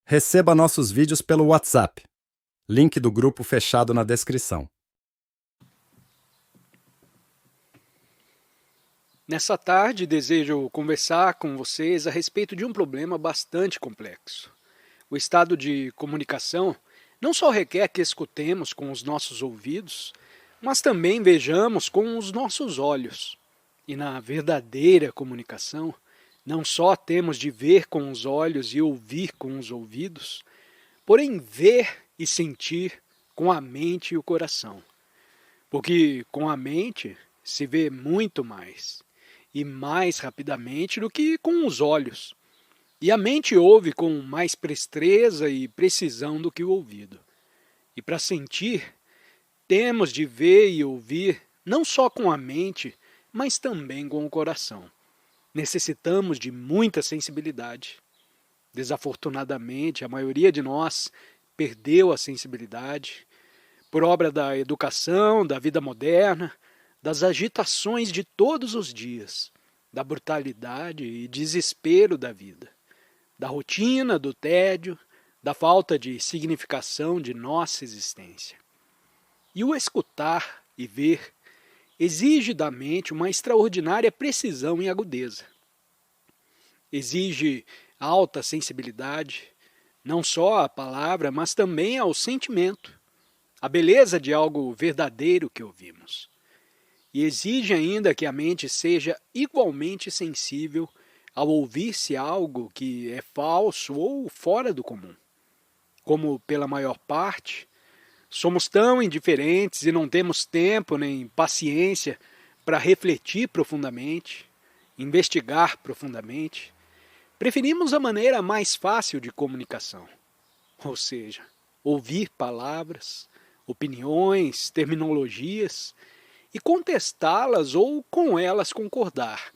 Receba nossos vídeos pelo WhatsApp. Link do grupo fechado na descrição. Nessa tarde, desejo conversar com vocês a respeito de um problema bastante complexo. O estado de comunicação não só requer que escutemos com os nossos ouvidos, mas também vejamos com os nossos olhos. E na verdadeira comunicação, não só temos de ver com os olhos e ouvir com os ouvidos, porém ver e sentir com a mente e o coração. Porque com a mente se vê muito mais, e mais rapidamente do que com os olhos. E a mente ouve com mais presteza e precisão do que o ouvido. E para sentir, temos de ver e ouvir não só com a mente, mas também com o coração. Necessitamos de muita sensibilidade. Desafortunadamente, a maioria de nós perdeu a sensibilidade por obra da educação, da vida moderna, das agitações de todos os dias, da brutalidade e desespero da vida, da rotina, do tédio, da falta de significação de nossa existência. E o escutar e ver exige da mente uma extraordinária precisão e agudeza. Exige alta sensibilidade, não só à palavra, mas também ao sentimento, a beleza de algo verdadeiro que ouvimos. E exige ainda que a mente seja igualmente sensível ao ouvir-se algo que é falso ou fora do comum. Como pela maior parte, somos tão indiferentes e não temos tempo nem paciência para refletir profundamente, investigar profundamente, preferimos a maneira mais fácil de comunicação, ou seja, ouvir palavras, opiniões, terminologias e contestá-las ou com elas concordar,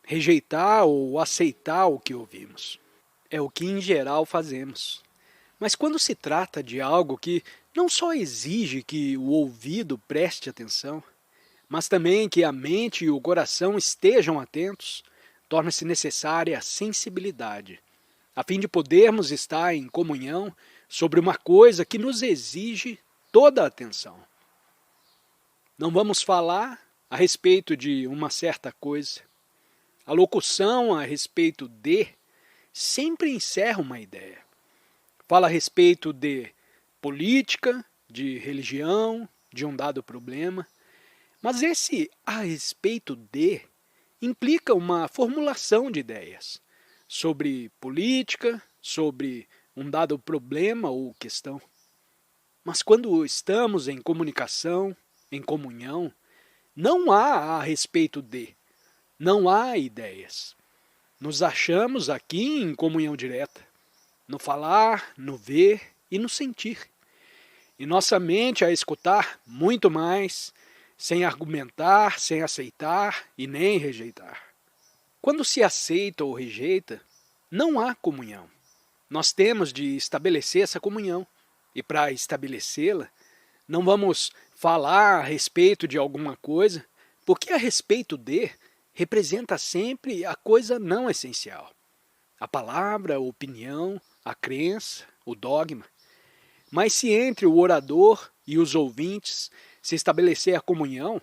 rejeitar ou aceitar o que ouvimos. É o que em geral fazemos. Mas quando se trata de algo que não só exige que o ouvido preste atenção, mas também que a mente e o coração estejam atentos, torna-se necessária a sensibilidade, a fim de podermos estar em comunhão sobre uma coisa que nos exige toda a atenção. Não vamos falar a respeito de uma certa coisa. A locução a respeito de sempre encerra uma ideia. Fala a respeito de política, de religião, de um dado problema, mas esse a respeito de implica uma formulação de ideias sobre política, sobre um dado problema ou questão. Mas quando estamos em comunicação, em comunhão, não há a respeito de, não há ideias. Nos achamos aqui em comunhão direta, no falar, no ver e no sentir. E nossa mente a escutar muito mais, sem argumentar, sem aceitar e nem rejeitar. Quando se aceita ou rejeita, não há comunhão. Nós temos de estabelecer essa comunhão. E para estabelecê-la, não vamos falar a respeito de alguma coisa, porque a respeito de representa sempre a coisa não essencial. A palavra, a opinião, a crença, o dogma. Mas se entre o orador e os ouvintes se estabelecer a comunhão,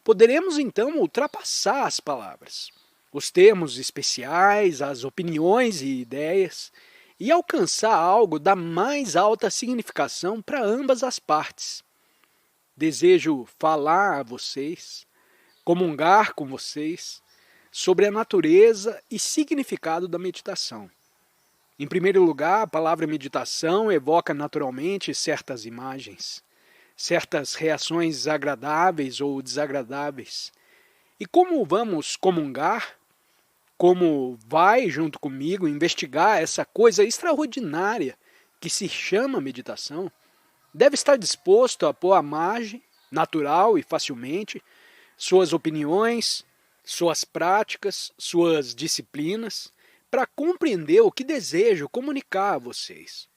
poderemos então ultrapassar as palavras, os termos especiais, as opiniões e ideias, e alcançar algo da mais alta significação para ambas as partes. Desejo falar a vocês, comungar com vocês, sobre a natureza e significado da meditação. Em primeiro lugar, a palavra meditação evoca naturalmente certas imagens, certas reações agradáveis ou desagradáveis. E como vamos comungar, como vai junto comigo investigar essa coisa extraordinária que se chama meditação, deve estar disposto a pôr à margem, natural e facilmente, suas opiniões, suas práticas, suas disciplinas, para compreender o que desejo comunicar a vocês.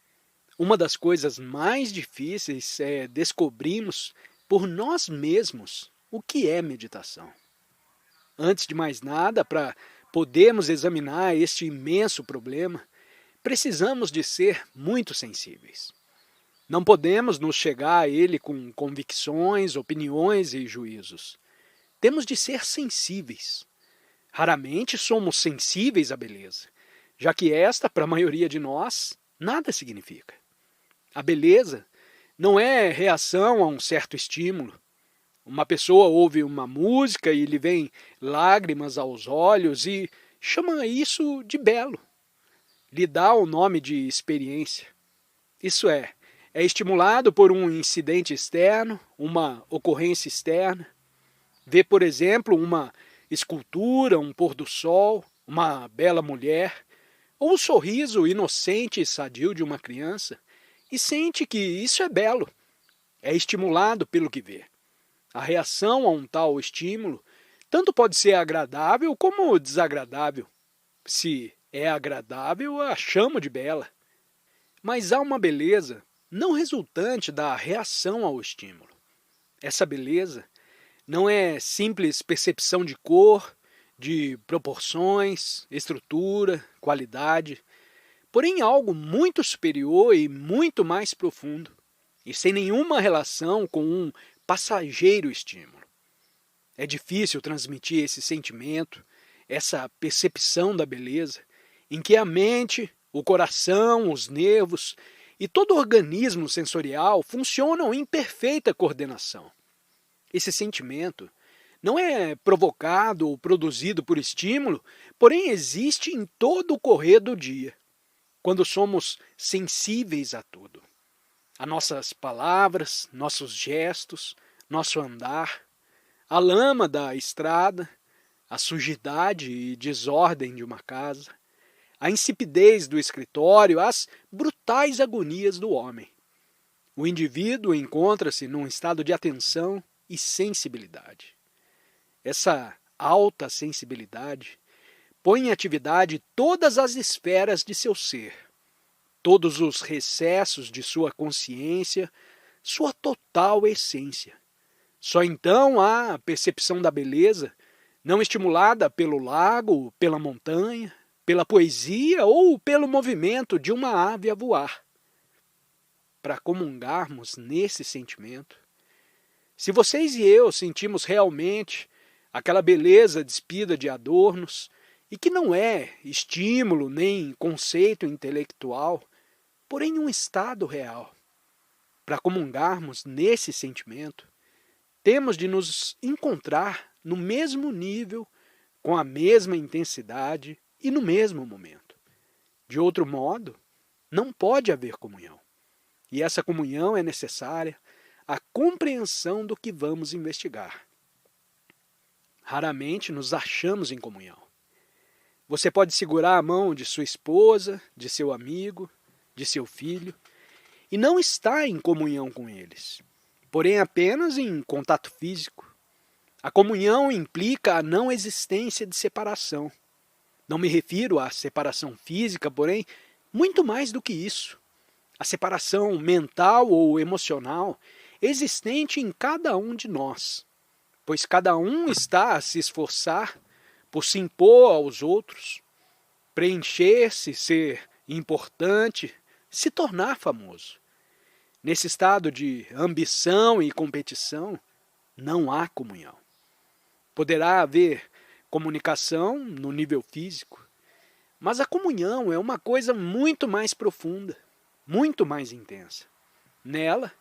Uma das coisas mais difíceis é descobrirmos por nós mesmos o que é meditação. Antes de mais nada, para podermos examinar este imenso problema, precisamos de ser muito sensíveis. Não podemos nos chegar a ele com convicções, opiniões e juízos. Temos de ser sensíveis. Raramente somos sensíveis à beleza, já que esta, para a maioria de nós, nada significa. A beleza não é reação a um certo estímulo. Uma pessoa ouve uma música e lhe vem lágrimas aos olhos e chama isso de belo. Lhe dá o nome de experiência. Isso é estimulado por um incidente externo, uma ocorrência externa. Vê, por exemplo, uma escultura, um pôr do sol, uma bela mulher, ou o sorriso inocente e sadio de uma criança, e sente que isso é belo. É estimulado pelo que vê. A reação a um tal estímulo tanto pode ser agradável como desagradável. Se é agradável, a chamo de bela. Mas há uma beleza não resultante da reação ao estímulo. Essa beleza não é simples percepção de cor, de proporções, estrutura, qualidade, porém algo muito superior e muito mais profundo, e sem nenhuma relação com um passageiro estímulo. É difícil transmitir esse sentimento, essa percepção da beleza, em que a mente, o coração, os nervos e todo o organismo sensorial funcionam em perfeita coordenação. Esse sentimento não é provocado ou produzido por estímulo, porém existe em todo o correr do dia, quando somos sensíveis a tudo. A nossas palavras, nossos gestos, nosso andar, a lama da estrada, a sujidade e desordem de uma casa, a insipidez do escritório, as brutais agonias do homem. O indivíduo encontra-se num estado de atenção e sensibilidade. Essa alta sensibilidade põe em atividade todas as esferas de seu ser, todos os recessos de sua consciência, sua total essência. Só então há a percepção da beleza, não estimulada pelo lago, pela montanha, pela poesia ou pelo movimento de uma ave a voar. Para comungarmos nesse sentimento, se vocês e eu sentimos realmente aquela beleza despida de adornos, e que não é estímulo nem conceito intelectual, porém um estado real. Para comungarmos nesse sentimento, temos de nos encontrar no mesmo nível, com a mesma intensidade e no mesmo momento. De outro modo, não pode haver comunhão. E essa comunhão é necessária à compreensão do que vamos investigar. Raramente nos achamos em comunhão. Você pode segurar a mão de sua esposa, de seu amigo, de seu filho, e não está em comunhão com eles, porém apenas em contato físico. A comunhão implica a não existência de separação. Não me refiro à separação física, porém, muito mais do que isso. A separação mental ou emocional existente em cada um de nós, pois cada um está a se esforçar por se impor aos outros, preencher-se, ser importante, se tornar famoso. Nesse estado de ambição e competição, não há comunhão. Poderá haver comunicação no nível físico, mas a comunhão é uma coisa muito mais profunda, muito mais intensa. Nela,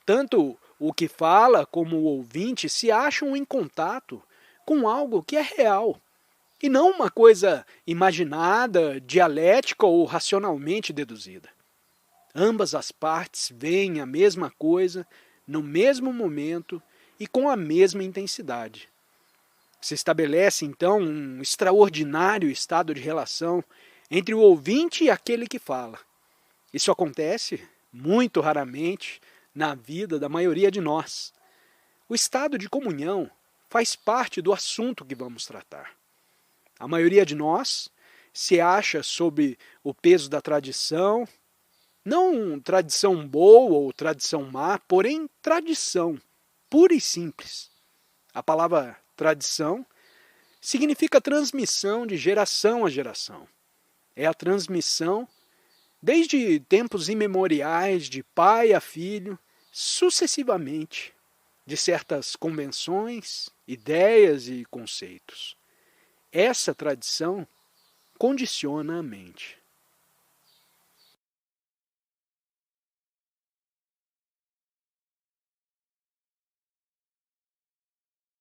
tanto o que fala como o ouvinte se acham em contato com algo que é real, e não uma coisa imaginada, dialética ou racionalmente deduzida. Ambas as partes veem a mesma coisa no mesmo momento e com a mesma intensidade. Se estabelece, então, um extraordinário estado de relação entre o ouvinte e aquele que fala. Isso acontece, muito raramente, na vida da maioria de nós. O estado de comunhão faz parte do assunto que vamos tratar. A maioria de nós se acha sob o peso da tradição, não tradição boa ou tradição má, porém tradição, pura e simples. A palavra tradição significa transmissão de geração a geração. É a transmissão desde tempos imemoriais, de pai a filho, sucessivamente, de certas convenções, ideias e conceitos. Essa tradição condiciona a mente.